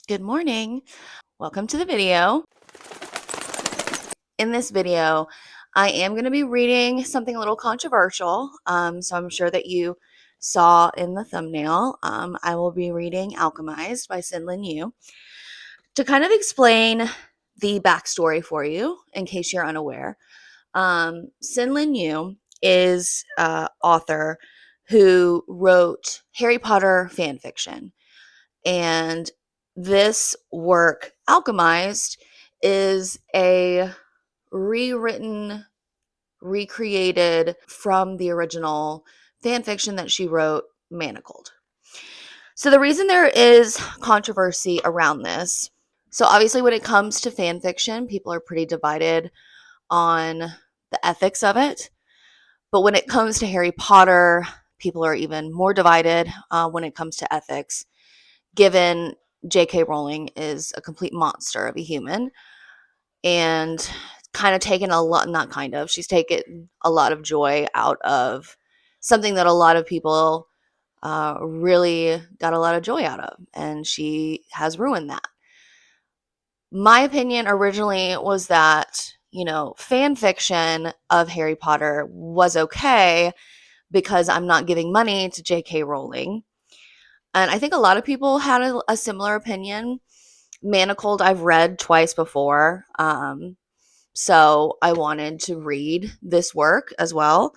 Good morning. Welcome to the video. In this video, I am going to be reading something a little controversial. So I'm sure that you saw in the thumbnail. I will be reading Alchemised by SenLinYu to kind of explain the backstory for you in case you're unaware. SenLinYu is an author who wrote Harry Potter fan fiction. And this work, Alchemized, is a rewritten, recreated from the original fan fiction that she wrote, Manacled. So the reason there is controversy around this, so obviously when it comes to fan fiction, people are pretty divided on the ethics of it. But when it comes to Harry Potter, people are even more divided when it comes to ethics, given J.K. Rowling is a complete monster of a human and kind of taken a lot, not kind of, she's taken a lot of joy out of something that a lot of people really got a lot of joy out of, and she has ruined that. My opinion originally was that, fan fiction of Harry Potter was okay because I'm not giving money to J.K. Rowling. And I think a lot of people had a similar opinion. Manacled, I've read twice before. So I wanted to read this work as well.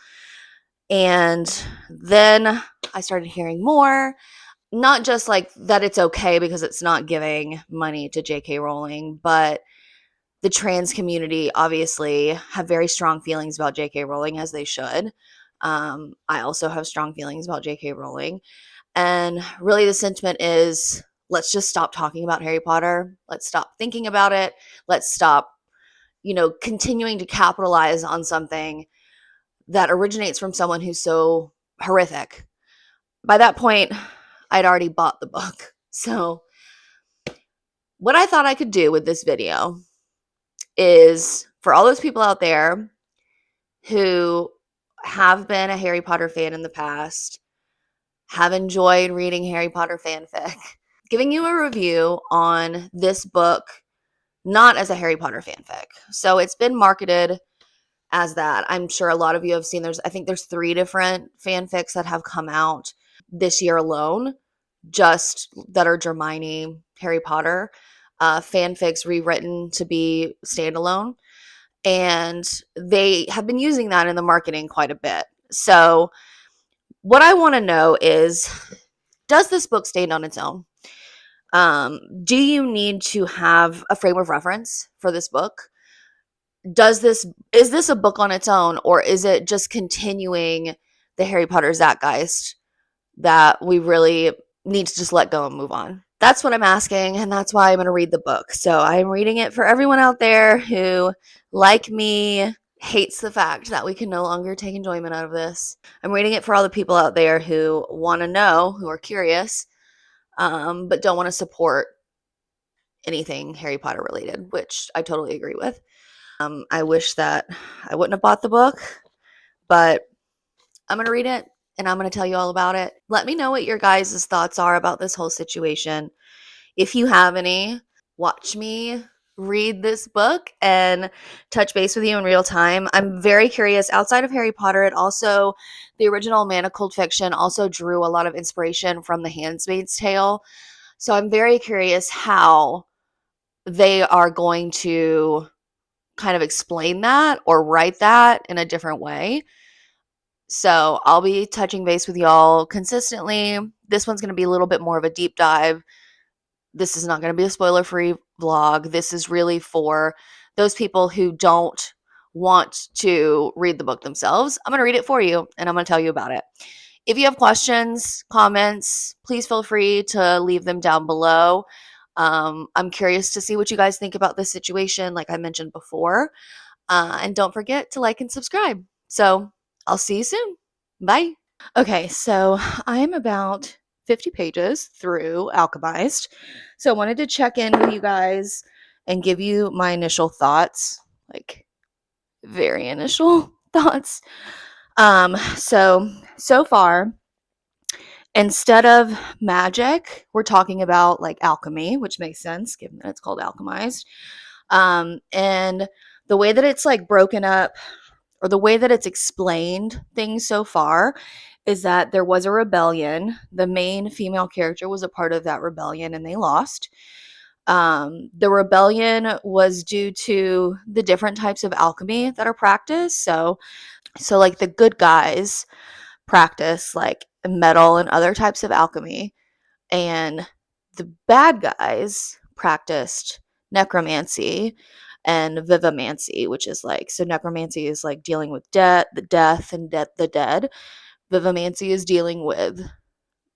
And then I started hearing more, not just like that it's okay because it's not giving money to J.K. Rowling, but the trans community obviously have very strong feelings about J.K. Rowling, as they should. I also have strong feelings about J.K. Rowling. And really the sentiment is, let's just stop talking about Harry Potter. Let's stop thinking about it. Let's stop, continuing to capitalize on something that originates from someone who's so horrific. By that point, I'd already bought the book. So what I thought I could do with this video is, for all those people out there who have been a Harry Potter fan in the past, have enjoyed reading Harry Potter fanfic, giving you a review on this book, not as a Harry Potter fanfic. So it's been marketed as that. I'm sure a lot of you have seen, I think there's 3 different fanfics that have come out this year alone, just that are Hermione, Harry Potter, fanfics rewritten to be standalone. And they have been using that in the marketing quite a bit. So what I want to know is, does this book stand on its own? Do you need to have a frame of reference for this book? Is this a book on its own, or is it just continuing the Harry Potter zeitgeist that we really need to just let go and move on? That's what I'm asking, and that's why I'm going to read the book. So I'm reading it for everyone out there who, like me, hates the fact that we can no longer take enjoyment out of this. I'm reading it for all the people out there who want to know, who are curious, but don't want to support anything Harry Potter related, which I totally agree with. I wish that I wouldn't have bought the book, but I'm going to read it and I'm going to tell you all about it. Let me know what your guys' thoughts are about this whole situation. If you have any, watch me read this book and touch base with you in real time. I'm very curious. Outside of Harry Potter, the original Manacled fiction also drew a lot of inspiration from The Handmaid's Tale. So I'm very curious how they are going to kind of explain that or write that in a different way. So I'll be touching base with y'all consistently. This one's going to be a little bit more of a deep dive. This is not going to be a spoiler-free vlog. This is really for those people who don't want to read the book themselves. I'm going to read it for you, and I'm going to tell you about it. If you have questions, comments, please feel free to leave them down below. I'm curious to see what you guys think about this situation, like I mentioned before. And don't forget to like and subscribe. So I'll see you soon. Bye. Okay, so I am about 50 pages through Alchemized. So I wanted to check in with you guys and give you my initial thoughts, like very initial thoughts. So far Instead of magic, we're talking about like alchemy, which makes sense given that it's called Alchemized. And the way that it's like broken up, or the way that it's explained things so far, is that there was a rebellion. The main female character was a part of that rebellion and they lost. The rebellion was due to the different types of alchemy that are practiced. So like the good guys practice like metal and other types of alchemy, and the bad guys practiced necromancy and vivamancy, which is like, so necromancy is like dealing with the death and the dead. Vivamancy is dealing with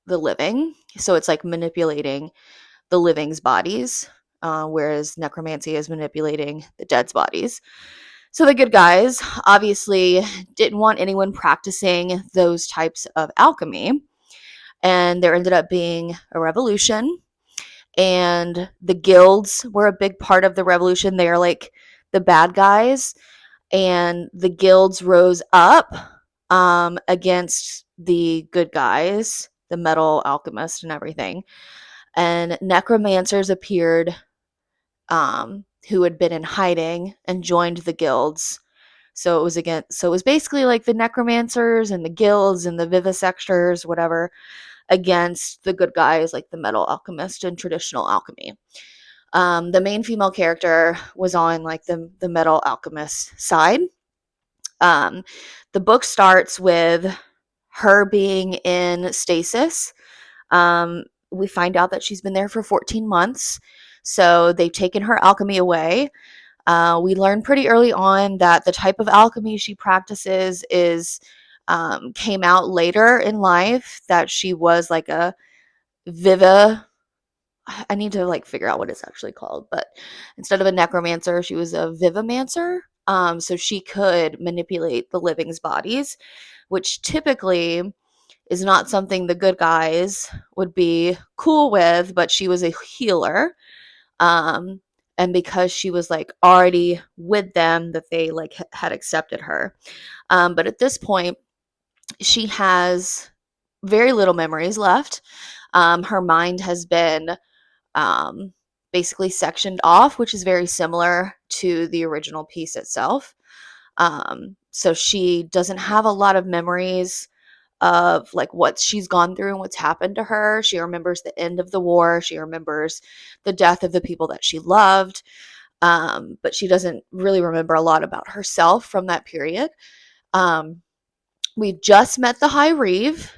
the living, so it's like manipulating the living's bodies, whereas necromancy is manipulating the dead's bodies. So the good guys obviously didn't want anyone practicing those types of alchemy, and there ended up being a revolution, and the guilds were a big part of the revolution. They are like the bad guys, and the guilds rose up against the good guys, the metal alchemists and everything. And necromancers appeared, who had been in hiding and joined the guilds. So it was basically like the necromancers and the guilds and the vivisectors, whatever, against the good guys like the metal alchemist and traditional alchemy. The main female character was on like the metal alchemist side. Um, the book starts with her being in stasis. We find out that she's been there for 14 months. So they've taken her alchemy away. We learn pretty early on that the type of alchemy she practices is came out later in life, that she was like a viva. I need to like figure out what it's actually called, but instead of a necromancer, she was a vivamancer. So she could manipulate the living's bodies, which typically is not something the good guys would be cool with, but she was a healer. Um, and because she was like already with them, that they like had accepted her. But at this point, she has very little memories left. Her mind has been um, basically sectioned off, which is very similar to the original piece itself. So she doesn't have a lot of memories of like what she's gone through and what's happened to her. She remembers the end of the war. She remembers the death of the people that she loved. But she doesn't really remember a lot about herself from that period. Um, we've just met the High Reeve.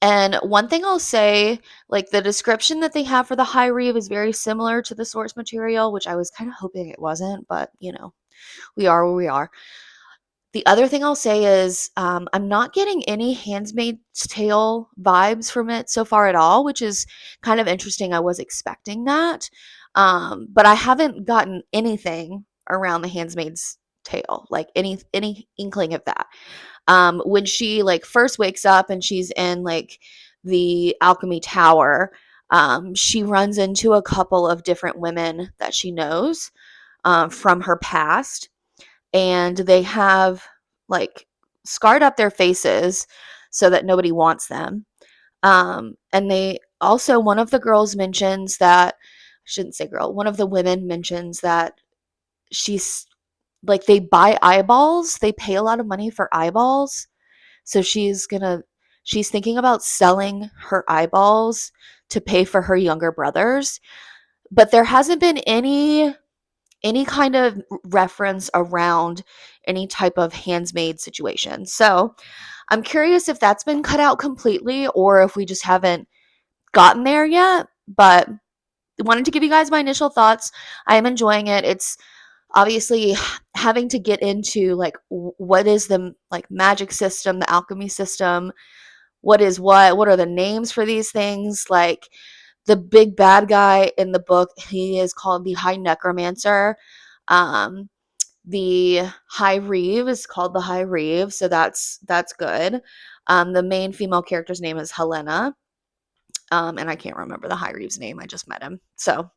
And one thing I'll say, like the description that they have for the High Reeve is very similar to the source material, which I was kind of hoping it wasn't, but you know, we are where we are. The other thing I'll say is I'm not getting any Handmaid's Tale vibes from it so far at all, which is kind of interesting. I was expecting that. But I haven't gotten anything around the Handmaid's Tale, like any inkling of that. When she like first wakes up and she's in like the alchemy tower, she runs into a couple of different women that she knows from her past, and they have like scarred up their faces so that nobody wants them. And they also, one of the girls mentions that, I shouldn't say girl, one of the women mentions that she's like, they buy eyeballs, they pay a lot of money for eyeballs. So she's thinking about selling her eyeballs to pay for her younger brothers. But there hasn't been any kind of reference around any type of handsmaid situation. So I'm curious if that's been cut out completely or if we just haven't gotten there yet. But I wanted to give you guys my initial thoughts. I am enjoying it. It's obviously having to get into like what is the like magic system, the alchemy system, what is what are the names for these things. Like the big bad guy in the book, he is called the High Necromancer. um the High Reeve is called the High Reeve, so that's good. The main female character's name is Helena. And I can't remember the High Reeve's name, I just met him. So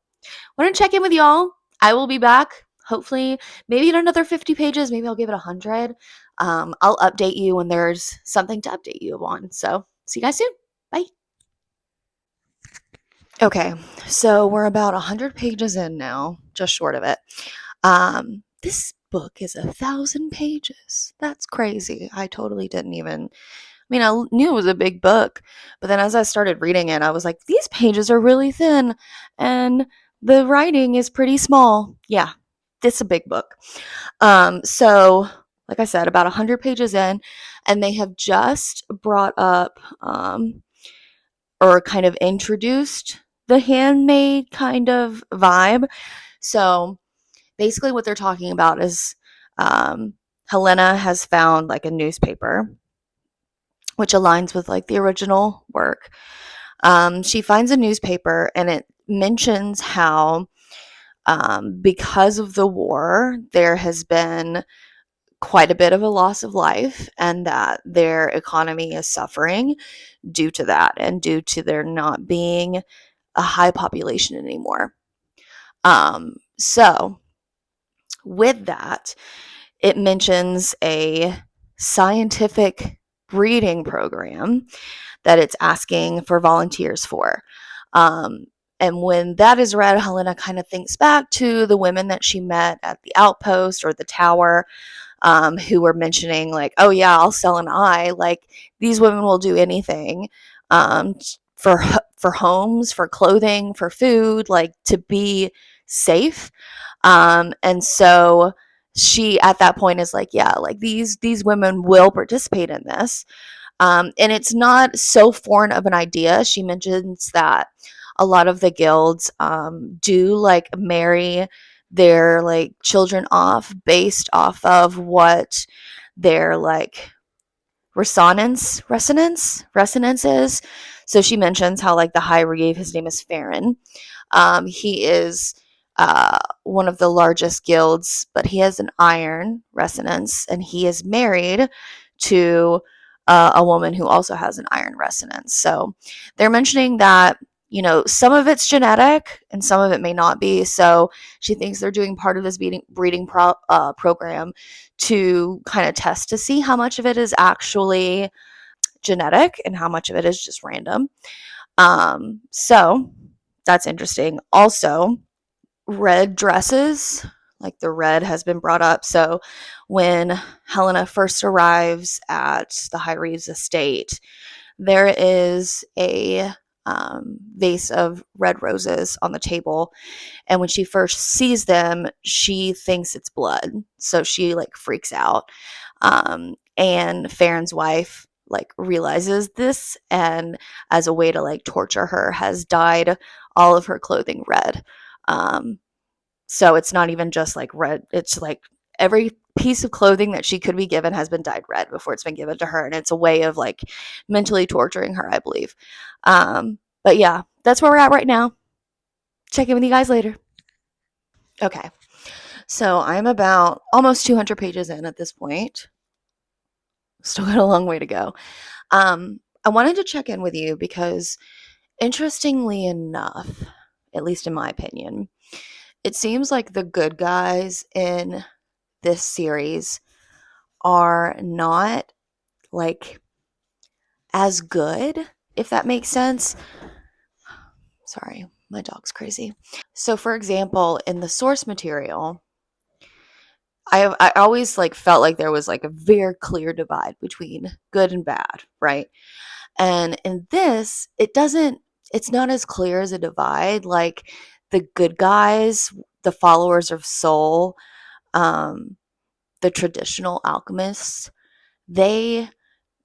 want to check in with y'all. I will be back hopefully maybe in another 50 pages. Maybe I'll give it 100. I'll update you when there's something to update you on. So see you guys soon. Bye. Okay, so we're about 100 pages in now, just short of it. This book is 1,000 pages. That's crazy. I totally didn't even. I mean, I knew it was a big book, but then as I started reading it, I was like, these pages are really thin, and the writing is pretty small. Yeah, it's a big book. So, like I said, about 100 pages in, and they have just brought up or kind of introduced the handmade kind of vibe. So basically, what they're talking about is um, Helena has found like a newspaper, which aligns with like the original work. She finds a newspaper and it mentions how because of the war, there has been quite a bit of a loss of life and that their economy is suffering due to that and due to there not being a high population anymore. So, with that, it mentions a scientific breeding program that it's asking for volunteers for. Um, and when that is read, Helena kind of thinks back to the women that she met at the outpost or the tower, who were mentioning, like, oh, yeah, I'll sell an eye. Like, these women will do anything um, for, for homes, for clothing, for food, like to be safe. And so she at that point is like, yeah, like these women will participate in this. And it's not so foreign of an idea. She mentions that a lot of the guilds do like marry their like children off based off of what their like resonance is. So she mentions how like the High Reeve, his name is Farron. He is one of the largest guilds, but he has an iron resonance, and he is married to a woman who also has an iron resonance. So they're mentioning that, you know, some of it's genetic and some of it may not be. So she thinks they're doing part of this breeding program to kind of test to see how much of it is actually genetic and how much of it is just random. So that's interesting. Also, red dresses, like the red has been brought up. So when Helena first arrives at the High Reeves estate, there is a vase of red roses on the table. And when she first sees them, she thinks it's blood. So she like freaks out. And Farron's wife like realizes this and as a way to like torture her has dyed all of her clothing red. Um, so it's not even just like red, it's like every piece of clothing that she could be given has been dyed red before it's been given to her. And it's a way of like mentally torturing her, I believe. But yeah, that's where we're at right now. Check in with you guys later. Okay. So I'm about almost 200 pages in at this point. Still got a long way to go. I wanted to check in with you because, interestingly enough, at least in my opinion, it seems like the good guys in this series are not like as good, if that makes sense. Sorry, my dog's crazy. So, for example, in the source material, I always like felt like there was like a very clear divide between good and bad, right? And in this, it's not as clear as a divide. Like the good guys, the followers of Soul, um, the traditional alchemists, they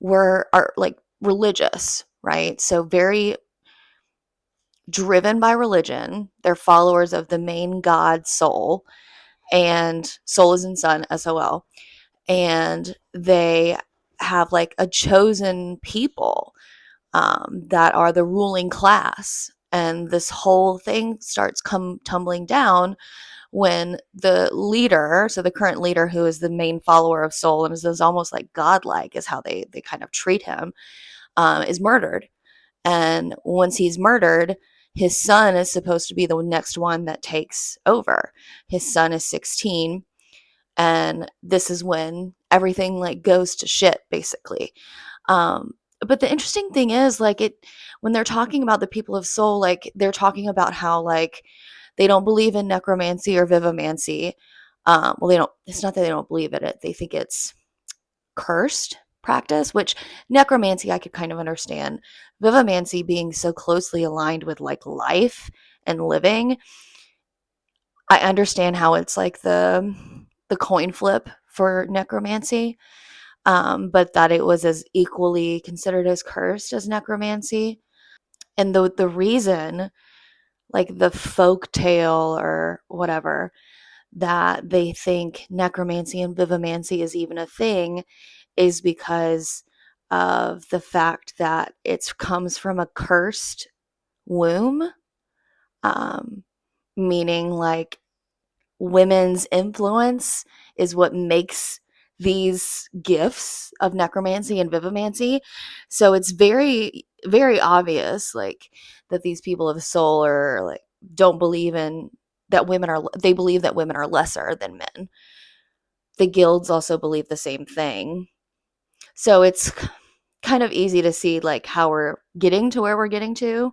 are like religious, right? So very driven by religion. They're followers of the main god Soul, and Soul is in Sun, SOL. And they have like a chosen people that are the ruling class. And this whole thing starts tumbling down when the leader, so the current leader who is the main follower of Soul and is almost like godlike is how they kind of treat him, is murdered. And once he's murdered, his son is supposed to be the next one that takes over. His son is 16, and this is when everything like goes to shit basically. but the interesting thing is, like, it when they're talking about the people of soul, like, they're talking about how, like, they don't believe in necromancy or vivomancy. Well, they don't, it's not that they don't believe in it, they think it's cursed practice, which necromancy I could kind of understand. Vivomancy being so closely aligned with, like, life and living, I understand how it's like the coin flip for necromancy, but that it was as equally considered as cursed as necromancy. And the reason, like the folk tale or whatever, that they think necromancy and vivomancy is even a thing is because of the fact that it comes from a cursed womb, um, meaning like women's influence is what makes these gifts of necromancy and vivomancy. So it's very, very obvious, like, that these people of the soul are like, don't believe in that women are, they believe that women are lesser than men. The guilds also believe the same thing. So it's kind of easy to see like how we're getting to where we're getting to.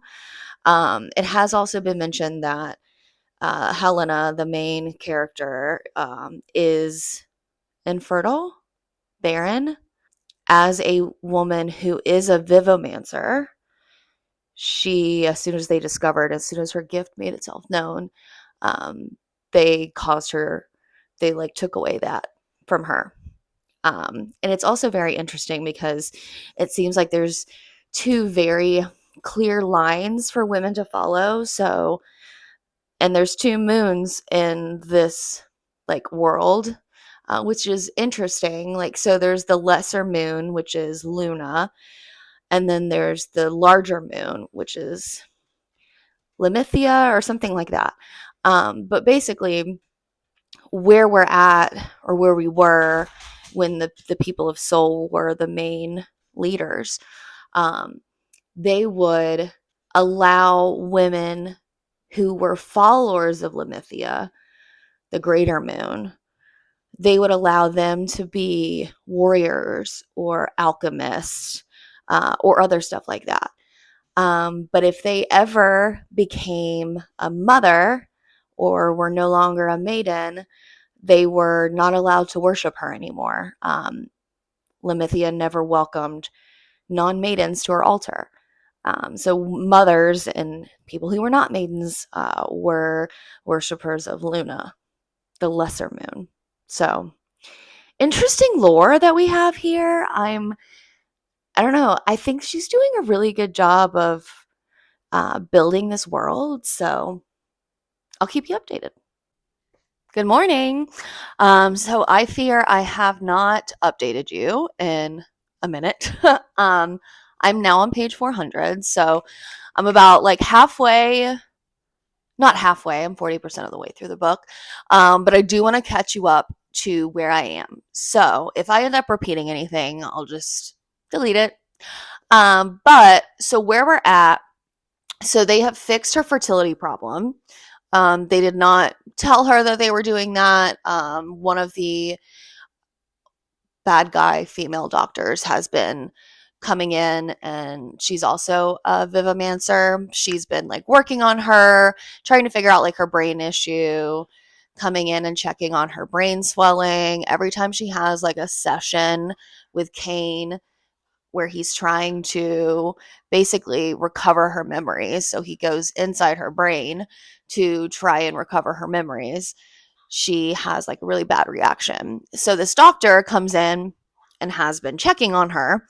It has also been mentioned that Helena, the main character, is infertile, barren. As a woman who is a vivomancer, she, as soon as they discovered, as soon as her gift made itself known, um, they caused her, they like took away that from her. And it's also very interesting because it seems like there's two very clear lines for women to follow. So, and there's two moons in this like world, which is interesting. Like, so there's the lesser moon, which is Luna, and then there's the larger moon, which is Lemithia or something like that. But basically, where we're at, or where we were when the people of Soul were the main leaders, um, they would allow women who were followers of Lemithia, the greater moon, they would allow them to be warriors or alchemists, or other stuff like that. But if they ever became a mother or were no longer a maiden, they were not allowed to worship her anymore. Lemithia never welcomed non maidens to her altar. So mothers and people who were not maidens were worshippers of Luna, the lesser moon. So interesting lore that we have here. I don't know. I think she's doing a really good job of building this world. So I'll keep you updated. Good morning. So I fear I have not updated you in a minute. um, I'm now on page 400. So I'm about like halfway, not halfway, I'm 40% of the way through the book. But I do want to catch you up to where I am. So if I end up repeating anything, I'll just delete it. But so where we're at, so they have fixed her fertility problem. They did not tell her that they were doing that. One of the bad guy female doctors has been coming in, and she's also a vivomancer. She's been like working on her, trying to figure out like her brain issue, coming in and checking on her brain swelling every time she has like a session with Kane where he's trying to basically recover her memories. So he goes inside her brain to try and recover her memories. She has like a really bad reaction. So this doctor comes in and has been checking on her.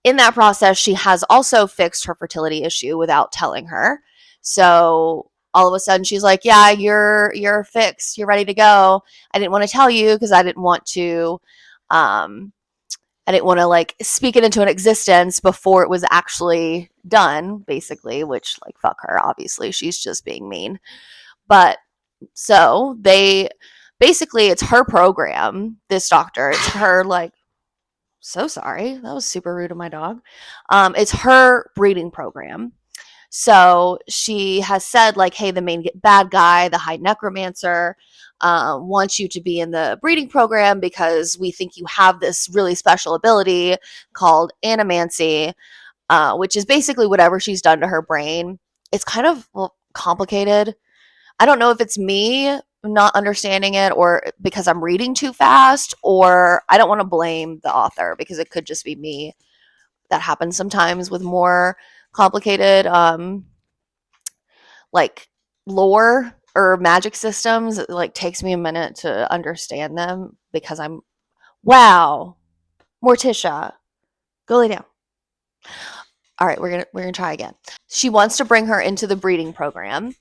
In that process, she has also fixed her fertility issue without telling her. So all of a sudden she's like, "Yeah, you're fixed. You're ready to go. I didn't want to tell you because um I didn't want to like speak it into an existence before it was actually done, basically, which like fuck her, obviously. She's just being mean. But so they basically, it's her program, this doctor. It's her like, so sorry. That was super rude of my dog. It's her breeding program. So she has said, like, hey, the main bad guy, the high necromancer, wants you to be in the breeding program because we think you have this really special ability called animancy, which is basically whatever she's done to her brain. It's kind of complicated. I don't know if it's me not understanding it or because I'm reading too fast, or I don't want to blame the author because it could just be me. That happens sometimes with more complicated like lore or magic systems. It like takes me a minute to understand them because I'm wow, Morticia, go lay down. All right, we're gonna try again. She wants to bring her into the breeding program.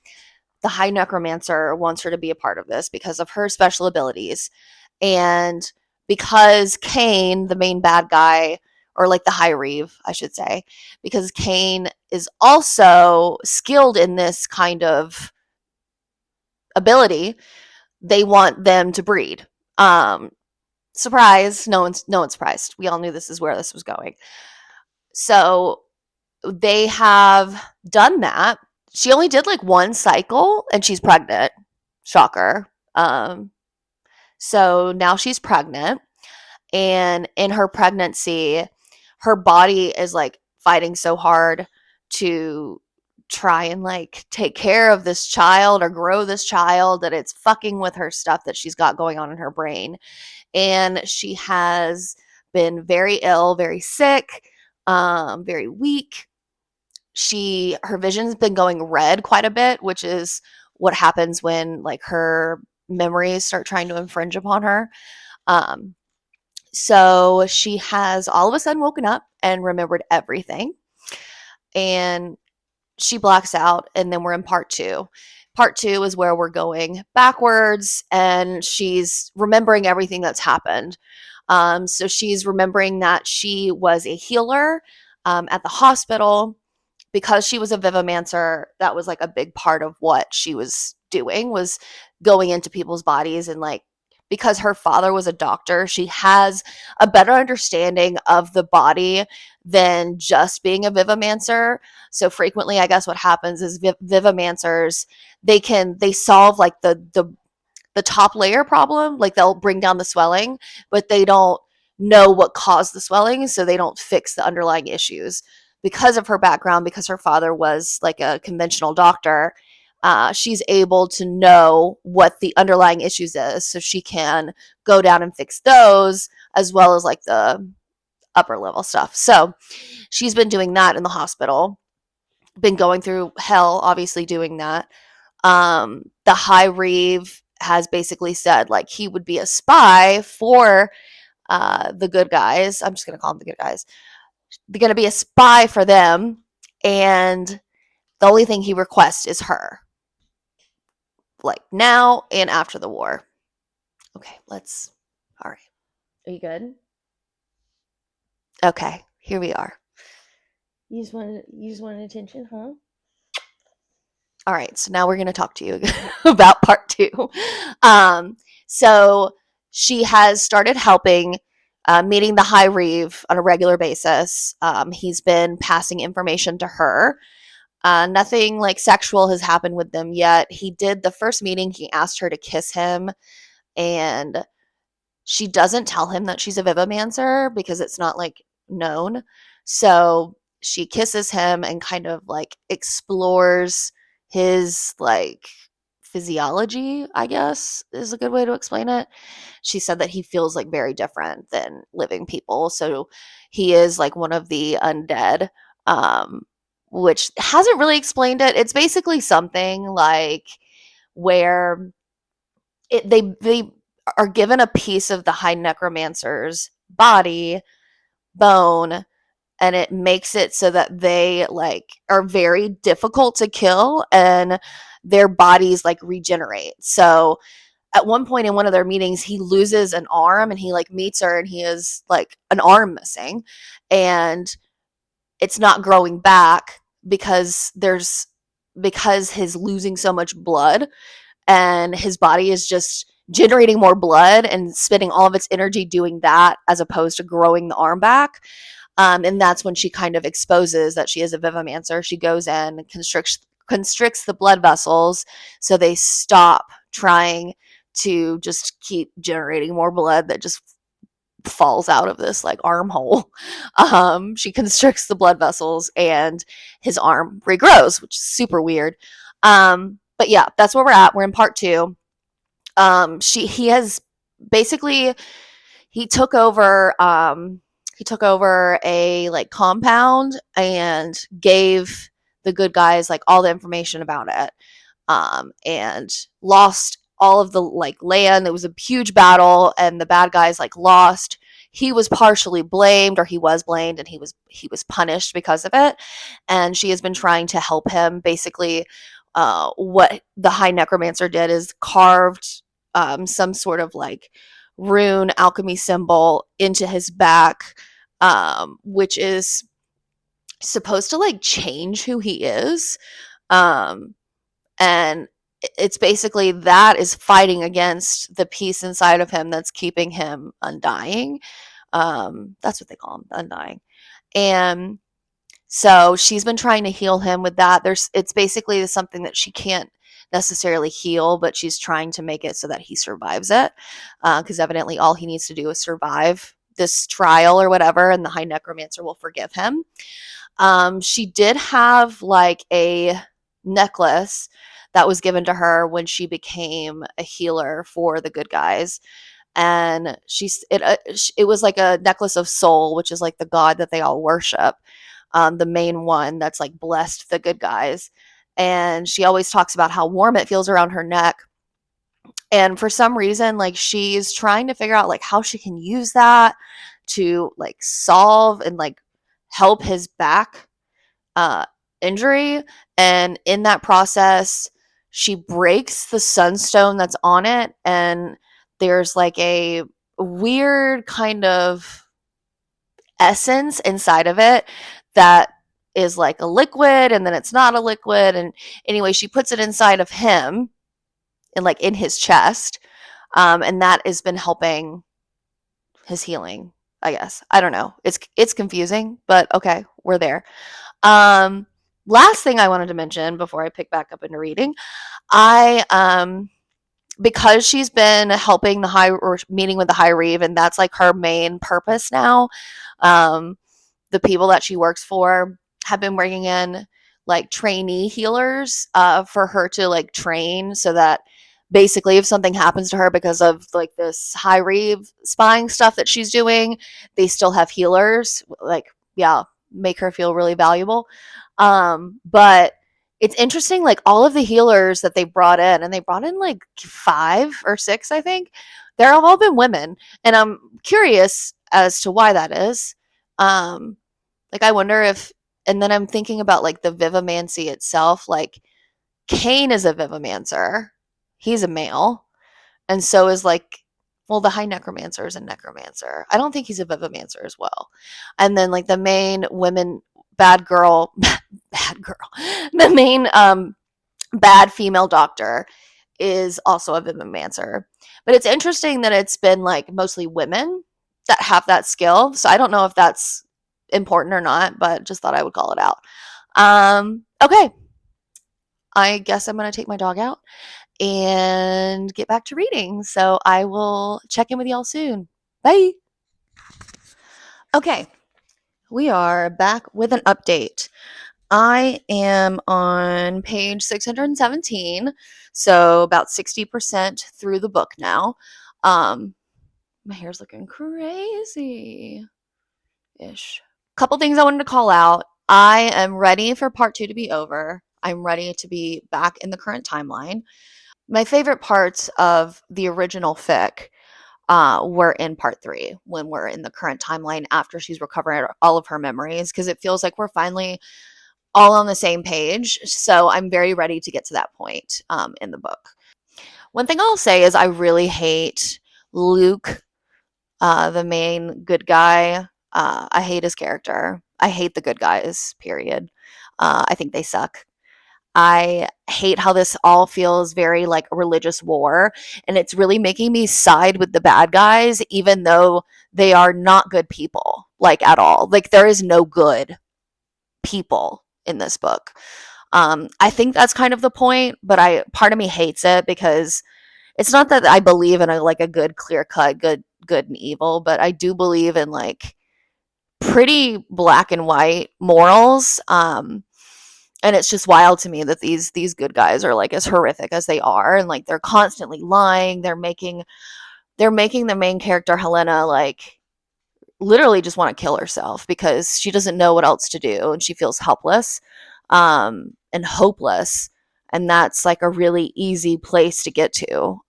The high necromancer wants her to be a part of this because of her special abilities. And because Kane, the main bad guy, or like the high reeve, I should say, because Kane is also skilled in this kind of ability, they want them to breed. Surprise, no one's surprised. We all knew this is where this was going. So they have done that. She only did like one cycle and she's pregnant. Shocker. So now she's pregnant, and in her pregnancy, her body is like fighting so hard to try and like take care of this child or grow this child that it's fucking with her stuff that she's got going on in her brain. And she has been very ill, very sick, very weak. Her vision's been going red quite a bit, which is what happens when like her memories start trying to infringe upon her. Um, so she has all of a sudden woken up and remembered everything. And she blacks out, and then we're in part two. Part two is where we're going backwards, and she's remembering everything that's happened. So she's remembering that she was a healer at the hospital. Because she was a vivomancer, that was like a big part of what she was doing, was going into people's bodies. And like, because her father was a doctor, she has a better understanding of the body than just being a vivomancer. So frequently, I guess what happens is vivomancers, they solve like the top layer problem, like they'll bring down the swelling, but they don't know what caused the swelling, so they don't fix the underlying issues. Because of her background, because her father was like a conventional doctor, she's able to know what the underlying issues is, so she can go down and fix those as well as like the upper level stuff. So she's been doing that in the hospital, been going through hell, obviously doing that. The high reeve has basically said like he would be a spy for the good guys. I'm just gonna call them the good guys. They're gonna be a spy for them, and the only thing he requests is her, like now and after the war. Okay, let's. All right, are you good? Okay, here we are. You just wanted attention, huh? All right, so now we're going to talk to you about part two. So she has started helping, meeting the high reeve on a regular basis. He's been passing information to her. Nothing like sexual has happened with them yet. He did the first meeting, he asked her to kiss him, and she doesn't tell him that she's a vivomancer because it's not like known. So she kisses him and kind of like explores his like physiology, I guess is a good way to explain it. She said that he feels like very different than living people. So he is like one of the undead, which hasn't really explained it. It's basically something like where they are given a piece of the high necromancer's body, bone, and it makes it so that they like are very difficult to kill and their bodies like regenerate. So at one point in one of their meetings, he loses an arm and he like meets her and he is like an arm missing, and it's not growing back because his losing so much blood, and his body is just generating more blood and spending all of its energy doing that as opposed to growing the arm back. And that's when she kind of exposes that she is a vivomancer. She goes in and constricts the blood vessels so they stop trying to just keep generating more blood that just falls out of this like armhole. She constricts the blood vessels and his arm regrows, which is super weird. But yeah, that's where we're at. We're in part two. He has basically he took over a like compound and gave the good guys like all the information about it, and lost all of the like land. It was a huge battle and the bad guys like lost. He was partially blamed, or he was blamed, and he was punished because of it. And she has been trying to help him. Basically, what the High Necromancer did is carved some sort of like rune alchemy symbol into his back, which is supposed to like change who he is. And it's basically that is fighting against the peace inside of him that's keeping him undying. That's what they call him, undying. And so she's been trying to heal him with that. It's basically something that she can't necessarily heal, but she's trying to make it so that he survives it, because evidently all he needs to do is survive this trial or whatever, and the High Necromancer will forgive him. She did have like a necklace that was given to her when she became a healer for the good guys, and it was like a necklace of soul, which is like the god that they all worship, the main one that's like blessed the good guys. And she always talks about how warm it feels around her neck. And for some reason, like she's trying to figure out like how she can use that to like solve and like help his back injury. And in that process, she breaks the sunstone that's on it, and there's like a weird kind of essence inside of it that is like a liquid, and then it's not a liquid. And anyway, she puts it inside of him and like in his chest, and that has been helping his healing, I guess. I don't know, it's confusing, but okay, we're there. Last thing I wanted to mention before I pick back up into reading, I because she's been helping the high, or meeting with the High Reeve, and that's like her main purpose now. The people that she works for have been bringing in like trainee healers, for her to like train, so that basically if something happens to her because of like this High Reeve spying stuff that she's doing, they still have healers, like, yeah, make her feel really valuable. But it's interesting, like all of the healers that they brought in, and they brought in like 5 or 6, I think, they're all been women. And I'm curious as to why that is. Like I wonder if, and then I'm thinking about like the vivomancy itself. Like Cain is a vivomancer. He's a male. And so is like, well, the High Necromancer is a necromancer. I don't think he's a vivomancer as well. And then like the main women, bad girl, bad girl, the main bad female doctor is also a vivomancer. But it's interesting that it's been like mostly women that have that skill. So I don't know if that's important or not, but just thought I would call it out. Okay. I guess I'm going to take my dog out and get back to reading. So I will check in with y'all soon. Bye. Okay. We are back with an update. I am on page 617, so about 60% through the book now. My hair's looking crazy-ish. Couple things I wanted to call out. I am ready for part 2 to be over. I'm ready to be back in the current timeline. My favorite parts of the original fic were in part 3, when we're in the current timeline after she's recovered all of her memories, because it feels like we're finally all on the same page. So I'm very ready to get to that point in the book. One thing I'll say is I really hate Luke, the main good guy. I hate his character. I hate the good guys, period. I think they suck. I hate how this all feels very like a religious war, and it's really making me side with the bad guys, even though they are not good people, like at all. Like, there is no good people in this book. I think that's kind of the point, but part of me hates it because it's not that I believe in a good clear cut good and evil, but I do believe in like pretty black and white morals. And it's just wild to me that these good guys are like as horrific as they are, and like they're constantly lying. They're making the main character Helena like literally just want to kill herself because she doesn't know what else to do and she feels helpless and hopeless. And that's like a really easy place to get to,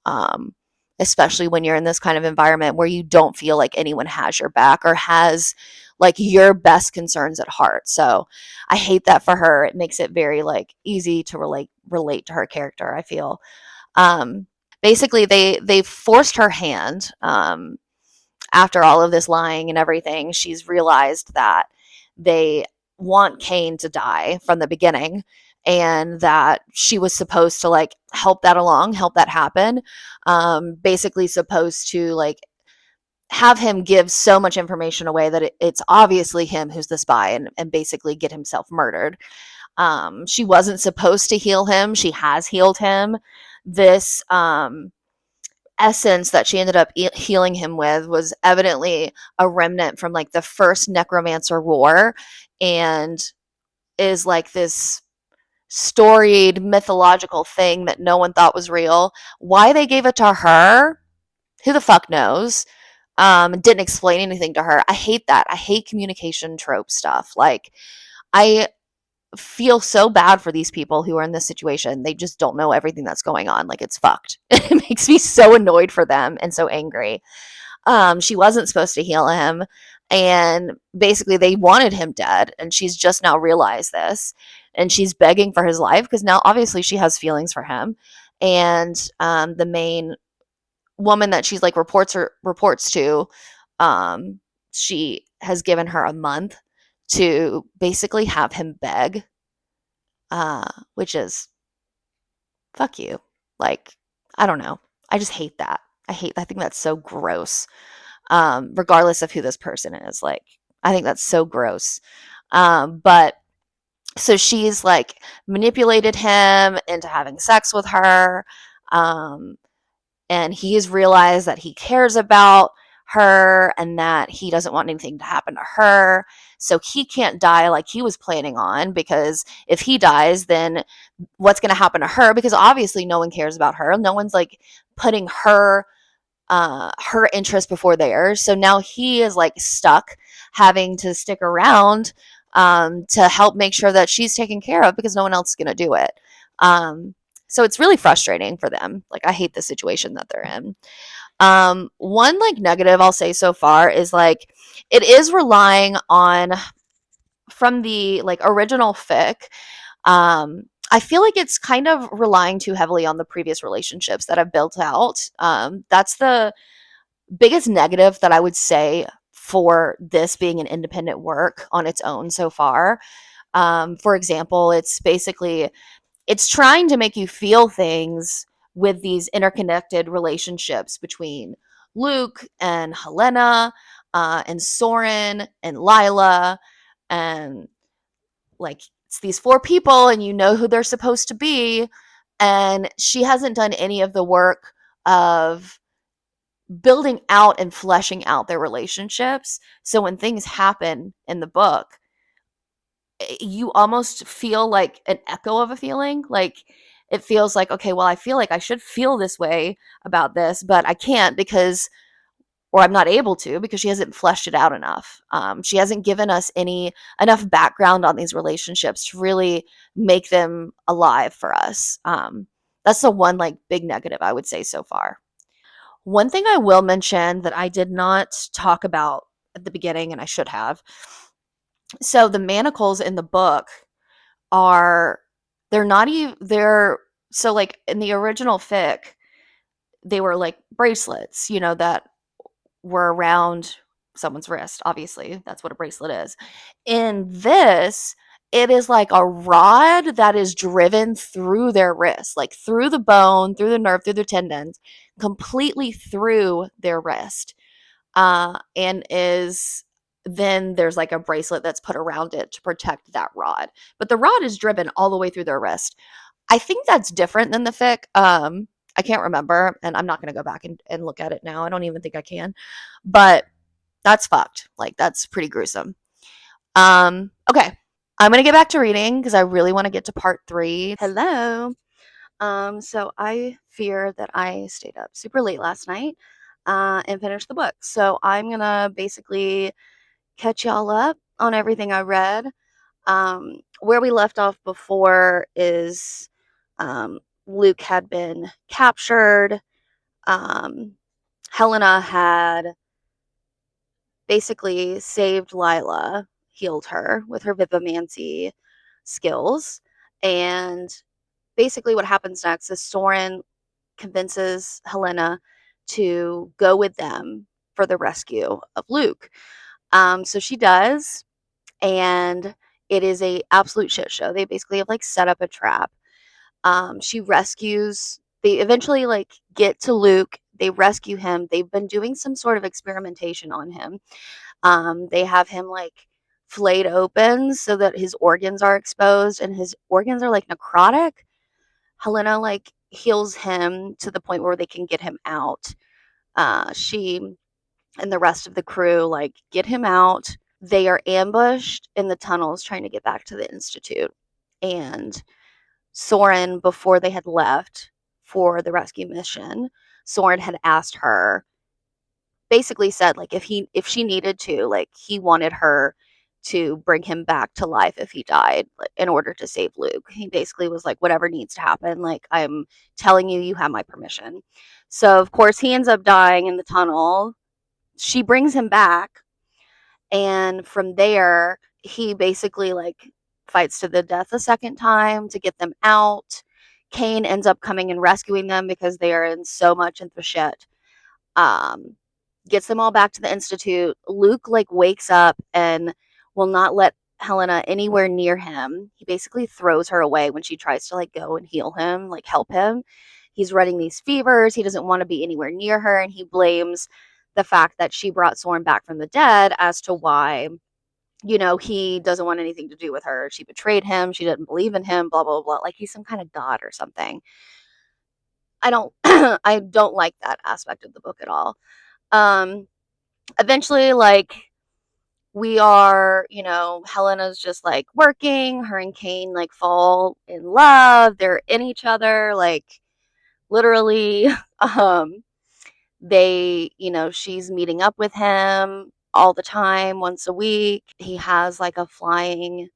especially when you're in this kind of environment where you don't feel like anyone has your back or has like your best concerns at heart. So I hate that for her. It makes it very like easy to relate to her character, I feel. Basically they forced her hand. After all of this lying and everything, she's realized that they want Kane to die from the beginning, and that she was supposed to like help that along, help that happen. Basically supposed to like have him give so much information away that it's obviously him who's the spy, and basically get himself murdered. She wasn't supposed to heal him. She has healed him. This essence that she ended up healing him with was evidently a remnant from like the first necromancer war, and is like this storied mythological thing that no one thought was real. Why they gave it to her, who the fuck knows? Didn't explain anything to her. I hate that. I hate communication trope stuff. Like, I feel so bad for these people who are in this situation. They just don't know everything that's going on. Like, it's fucked. It makes me so annoyed for them and so angry. She wasn't supposed to heal him, and basically they wanted him dead, and she's just now realized this, and she's begging for his life because now obviously she has feelings for him. And the main woman that she's like reports to, um, she has given her a month to basically have him beg, which is fuck you. Like, I don't know. I just hate that. I think that's so gross. Regardless of who this person is. Like, I think that's so gross. But so she's like manipulated him into having sex with her. Um, and he's realized that he cares about her and that he doesn't want anything to happen to her. So he can't die like he was planning on, because if he dies, then what's going to happen to her? Because obviously no one cares about her. No one's like putting her interest before theirs. So now he is like stuck having to stick around to help make sure that she's taken care of because no one else is going to do it. So it's really frustrating for them. Like, I hate the situation that they're in. One like negative I'll say so far is like it is relying on, from the like original fic, I feel like it's kind of relying too heavily on the previous relationships that I've built out. That's the biggest negative that I would say for this being an independent work on its own so far. For example, it's trying to make you feel things with these interconnected relationships between Luke and Helena, and Soren and Lila, and like it's these four people and you know who they're supposed to be, and she hasn't done any of the work of building out and fleshing out their relationships. So when things happen in the book, you almost feel like an echo of a feeling. Like, it feels like, okay, well, I feel like I should feel this way about this, but I can't because, or I'm not able to because she hasn't fleshed it out enough. She hasn't given us enough background on these relationships to really make them alive for us. That's the one like big negative I would say so far. One thing I will mention that I did not talk about at the beginning, and I should have. So the manacles in the book are, they're not even, they're, so like in the original fic, they were like bracelets, that were around someone's wrist. Obviously, that's what a bracelet is. In this, it is like a rod that is driven through their wrist, like through the bone, through the nerve, through the tendons, completely through their wrist. And is then there's like a bracelet that's put around it to protect that rod. But the rod is driven all the way through their wrist. I think that's different than the fic. I can't remember, and I'm not going to go back and look at it now. I don't even think I can. But that's fucked. Like, that's pretty gruesome. Okay. I'm going to get back to reading because I really want to get to part 3. Hello. So I fear that I stayed up super late last night and finished the book. So I'm going to basically catch y'all up on everything I read. Where we left off before is Luke had been captured. Helena had basically saved Lila, healed her with her Vivimancy skills. And basically what happens next is Soren convinces Helena to go with them for the rescue of Luke. So she does, and it is a absolute shit show. They basically have like set up a trap. She rescues. They eventually like get to Luke. They rescue him. They've been doing some sort of experimentation on him. They have him like flayed open so that his organs are exposed, and his organs are like necrotic. Helena like heals him to the point where they can get him out. She and the rest of the crew like get him out. They are ambushed in the tunnels trying to get back to the Institute. And Soren, before they had left for the rescue mission, Soren had asked her, basically said like if she needed to, like he wanted her to bring him back to life if he died, like, in order to save Luke. He basically was like, whatever needs to happen, like I'm telling you, you have my permission. So of course he ends up dying in the tunnel. She brings him back, and from there he basically like fights to the death a second time to get them out. Kane ends up coming and rescuing them because they are in so much into shit. Um, Gets them all back to the Institute. Luke like wakes up and will not let Helena anywhere near him. He basically throws her away when she tries to like go and heal him, like help him. He's running these fevers. He doesn't want to be anywhere near her, and he blames the fact that she brought Soren back from the dead as to why, he doesn't want anything to do with her. She betrayed him. She didn't believe in him, blah, blah, blah. Like he's some kind of god or something. I don't I don't like that aspect of the book at all. Eventually, like, we are, Helena's just like working. Her and Kane like fall in love. They're in each other, like literally. Um, she's meeting up with him all the time, once a week. He has like a flying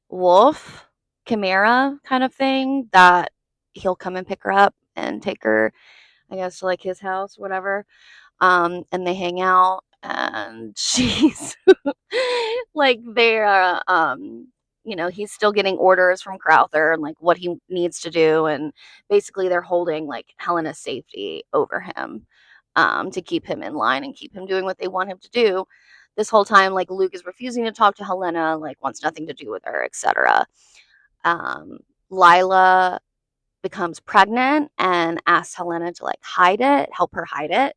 wolf chimera kind of thing that he'll come and pick her up and take her, I guess, to like his house, whatever. And they hang out, and she's like they're he's still getting orders from Crowther and like what he needs to do, and basically they're holding like Helena's safety over him, to keep him in line and keep him doing what they want him to do. This whole time, like Luke is refusing to talk to Helena, like wants nothing to do with her, etc. Lila becomes pregnant and asks Helena to like help her hide it.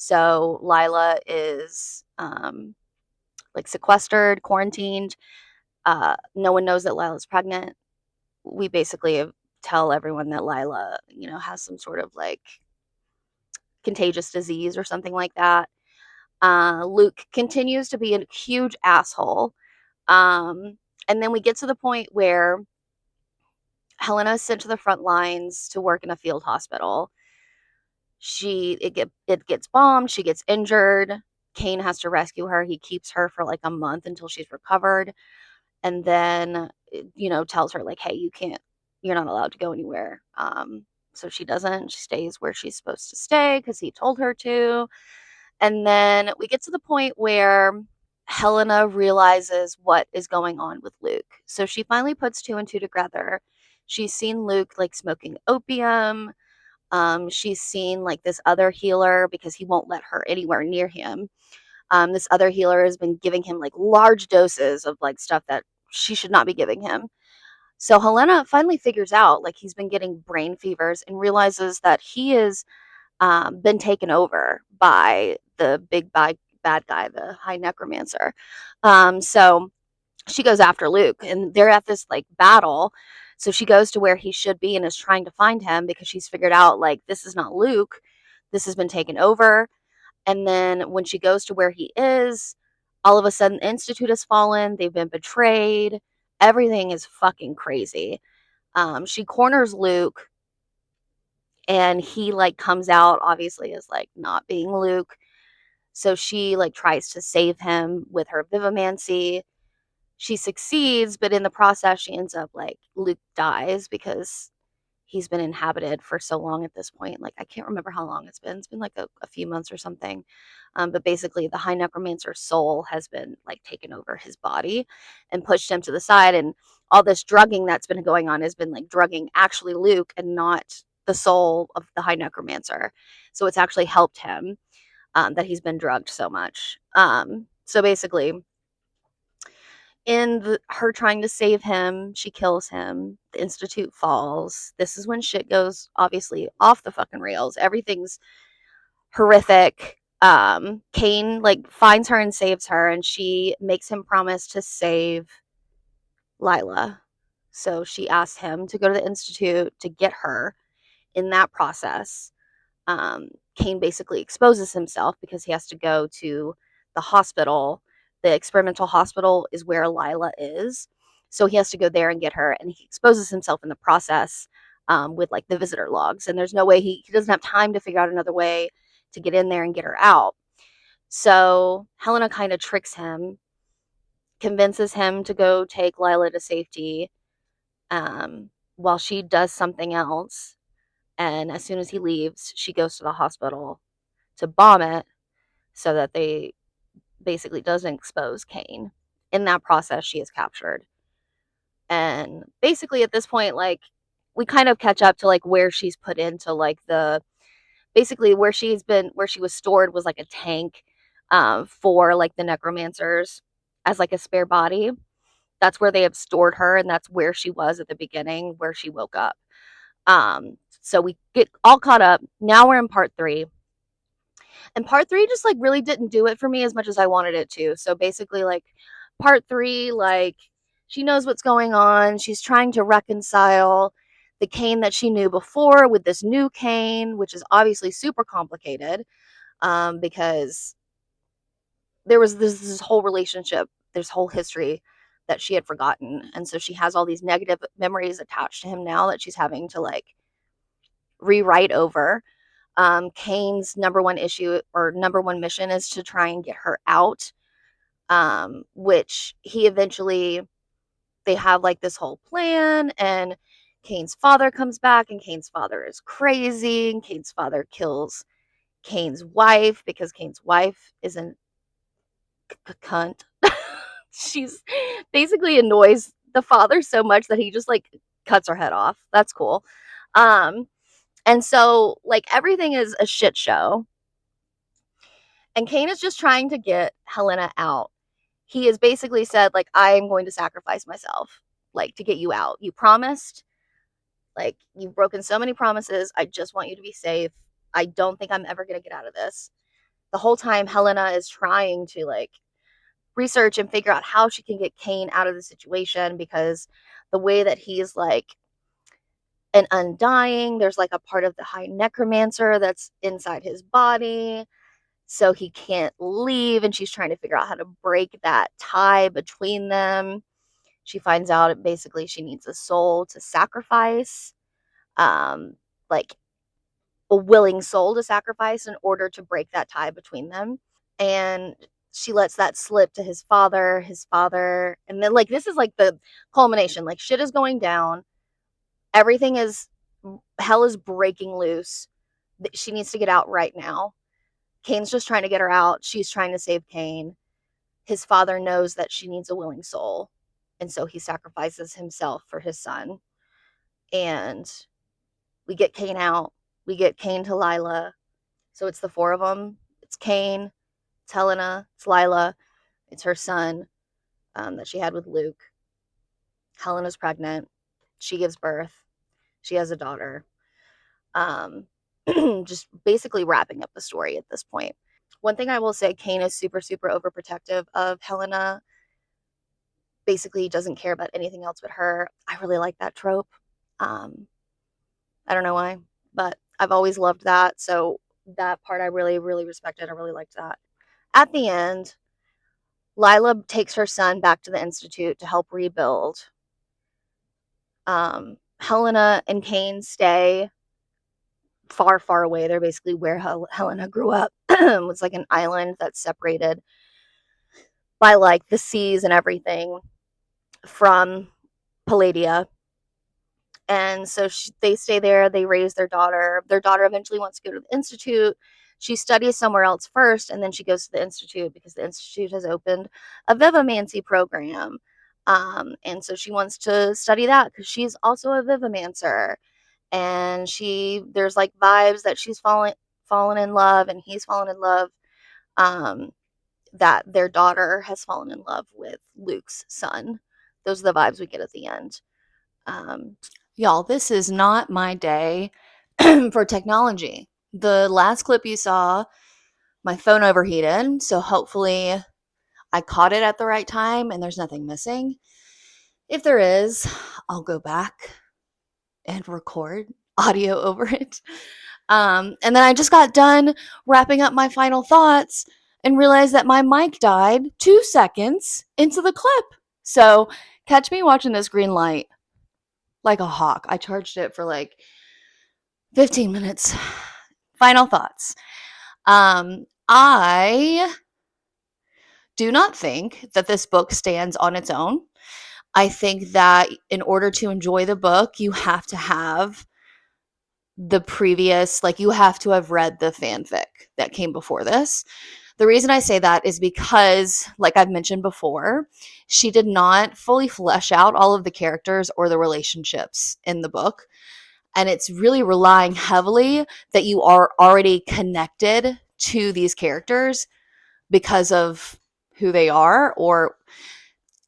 So Lila is like sequestered, quarantined. No one knows that Lila's pregnant. We basically tell everyone that Lila, has some sort of like contagious disease or something like that. Luke continues to be a huge asshole. And then we get to the point where Helena is sent to the front lines to work in a field hospital. It gets bombed. She gets injured. Kane has to rescue her. He keeps her for like a month until she's recovered, and then tells her like, hey, you're not allowed to go anywhere. So she doesn't. She stays where she's supposed to stay because he told her to. And then we get to the point where Helena realizes what is going on with Luke. So she finally puts 2 and 2 together. She's seen Luke like smoking opium. She's seen like this other healer, because he won't let her anywhere near him. This other healer has been giving him like large doses of like stuff that she should not be giving him. So Helena finally figures out like he's been getting brain fevers and realizes that he is been taken over by the bad guy, the high necromancer. So she goes after Luke, and they're at this like battle. So she goes to where he should be and is trying to find him because she's figured out like this is not Luke. This has been taken over. And then when she goes to where he is, all of a sudden the Institute has fallen. They've been betrayed. Everything is fucking crazy. She corners Luke, and he like comes out obviously as like not being Luke. So she like tries to save him with her vivimancy. She succeeds, but in the process she ends up like Luke dies because he's been inhabited for so long at this point. Like I can't remember how long it's been. It's been like a few months or something. But basically the high necromancer's soul has been like taken over his body and pushed him to the side. And all this drugging that's been going on has been like drugging actually Luke and not the soul of the high necromancer. So it's actually helped him that he's been drugged so much. So basically, her trying to save him, she kills him. The Institute falls. This is when shit goes obviously off the fucking rails. Everything's horrific. Kane like finds her and saves her, and she makes him promise to save Lila. So she asks him to go to the Institute to get her. In that process, Kane basically exposes himself because he has to go to the hospital. The experimental hospital is where Lila is. So he has to go there and get her, and he exposes himself in the process with like the visitor logs. And there's no way he doesn't have time to figure out another way to get in there and get her out. So Helena kind of tricks him, convinces him to go take Lila to safety while she does something else. And as soon as he leaves, she goes to the hospital to bomb it so that they basically doesn't expose Kane. In that process, she is captured. And basically at this point, like we kind of catch up to like where she's put into like the basically where she was stored was like a tank for like the necromancers as like a spare body. That's where they have stored her, and that's where she was at the beginning, where she woke up. So we get all caught up. Now we're in part 3. And part 3 just like really didn't do it for me as much as I wanted it to. So basically like part 3, like she knows what's going on. She's trying to reconcile the Kane that she knew before with this new Kane, which is obviously super complicated because there was this whole relationship, this whole history that she had forgotten. And so she has all these negative memories attached to him now that she's having to like rewrite over. Kane's number one issue or number one mission is to try and get her out, which he eventually, they have like this whole plan, and Kane's father comes back, and Kane's father is crazy, and Kane's father kills Kane's wife because Kane's wife is a cunt. She's basically annoys the father so much that he just like cuts her head off. That's cool. Um, and so like everything is a shit show. And Kane is just trying to get Helena out. He has basically said, like, I am going to sacrifice myself, like, to get you out. You promised, like, you've broken so many promises. I just want you to be safe. I don't think I'm ever going to get out of this. The whole time, Helena is trying to, like, research and figure out how she can get Kane out of the situation because the way that he's, like, an undying, there's, like, a part of the high necromancer that's inside his body. So he can't leave, and she's trying to figure out how to break that tie between them. She finds out basically she needs a soul to sacrifice, like a willing soul to sacrifice in order to break that tie between them. And she lets that slip to his father, and then like this is like the culmination. Like shit is going down. Everything is hell is breaking loose. She needs to get out right now. Kane's just trying to get her out. She's trying to save Kane. His father knows that she needs a willing soul, and so he sacrifices himself for his son. And we get Kane out. We get Kane to Lila. So it's the 4 of them. It's Kane, it's Helena, it's Lila, it's her son that she had with Luke. Helena's pregnant. She gives birth. She has a daughter. Just basically wrapping up the story at this point. One thing I will say, Cain is super, super overprotective of Helena. Basically doesn't care about anything else but her. I really like that trope. I don't know why, but I've always loved that. So that part I really, really respected. I really liked that. At the end, Lila takes her son back to the Institute to help rebuild. Helena and Cain stay far, far away. They're basically where Helena grew up. It's like an island that's separated by like the seas and everything from Palladia. And so they stay there. They raise their daughter. Their daughter eventually wants to go to the Institute. She studies somewhere else first, and then she goes to the Institute because the Institute has opened a Vivamancy program. And so she wants to study that because she's also a Vivamancer. And there's like vibes that she's fallen in love, and he's fallen in love. That their daughter has fallen in love with Luke's son. Those are the vibes we get at the end. Y'all, this is not my day for technology. The last clip you saw, my phone overheated, so hopefully I caught it at the right time and there's nothing missing. If there is, I'll go back and record audio over it. And then I just got done wrapping up my final thoughts and realized that my mic died 2 seconds into the clip. So catch me watching this green light like a hawk. I charged it for like 15 minutes. Final thoughts. I do not think that this book stands on its own. I think that in order to enjoy the book, you have to have the previous, like you have to have read the fanfic that came before this. The reason I say that is because, like I've mentioned before, she did not fully flesh out all of the characters or the relationships in the book. And it's really relying heavily that you are already connected to these characters because of who they are.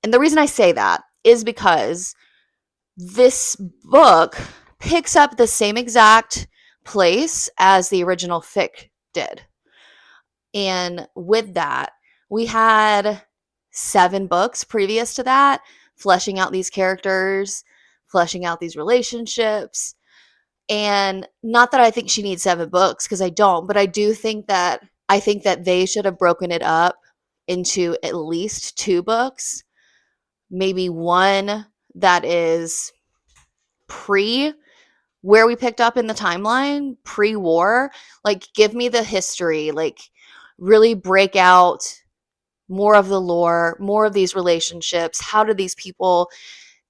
And the reason I say that is because this book picks up the same exact place as the original fic did. And with that, we had 7 books previous to that, fleshing out these characters, fleshing out these relationships. And not that I think she needs 7 books, because I don't, but I think that they should have broken it up into at least 2 books, maybe one that is pre where we picked up in the timeline, pre-war. Like, give me the history, like really break out more of the lore, more of these relationships. How do these people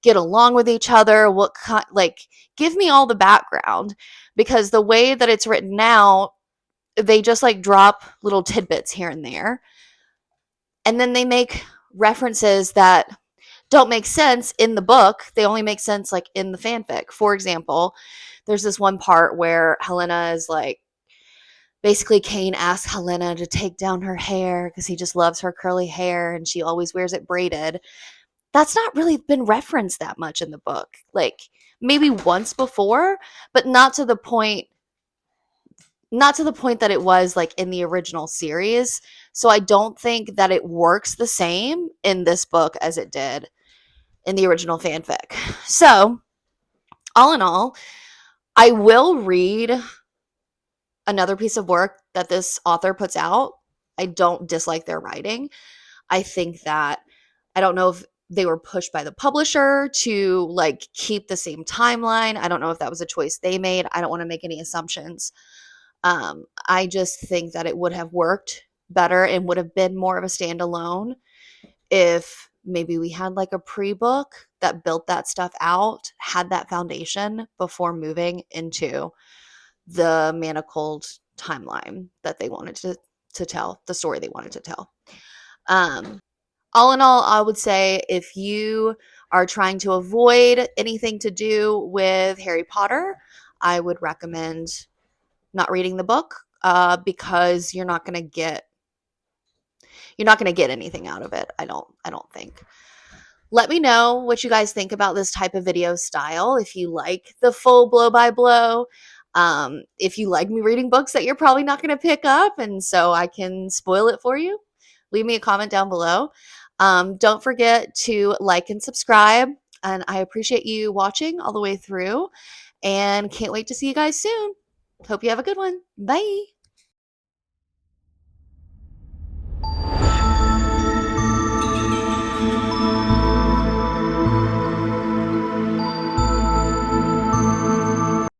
get along with each other? What kind, like, give me all the background, because the way that it's written now, they just like drop little tidbits here and there, and then they make references that don't make sense in the book. They only make sense like in the fanfic. For example, there's this one part where Helena is like, basically Cain asks Helena to take down her hair because he just loves her curly hair and she always wears it braided. That's not really been referenced that much in the book. Like, maybe once before, but not to the point that it was like in the original series. So I don't think that it works the same in this book as it did in the original fanfic. So, all in all, I will read another piece of work that this author puts out. I don't dislike their writing. I think that, I don't know if they were pushed by the publisher to like keep the same timeline. I don't know if that was a choice they made. I don't want to make any assumptions. I just think that it would have worked better and would have been more of a standalone if maybe we had like a pre-book that built that stuff out, had that foundation before moving into the manacled timeline that they wanted to tell, the story they wanted to tell. All in all, I would say if you are trying to avoid anything to do with Harry Potter, I would recommend not reading the book, because you're not going to get anything out of it. I don't think. Let me know what you guys think about this type of video style. If you like the full blow by blow, if you like me reading books that you're probably not going to pick up, and so I can spoil it for you, leave me a comment down below. Don't forget to like and subscribe. And I appreciate you watching all the way through and can't wait to see you guys soon. Hope you have a good one. Bye.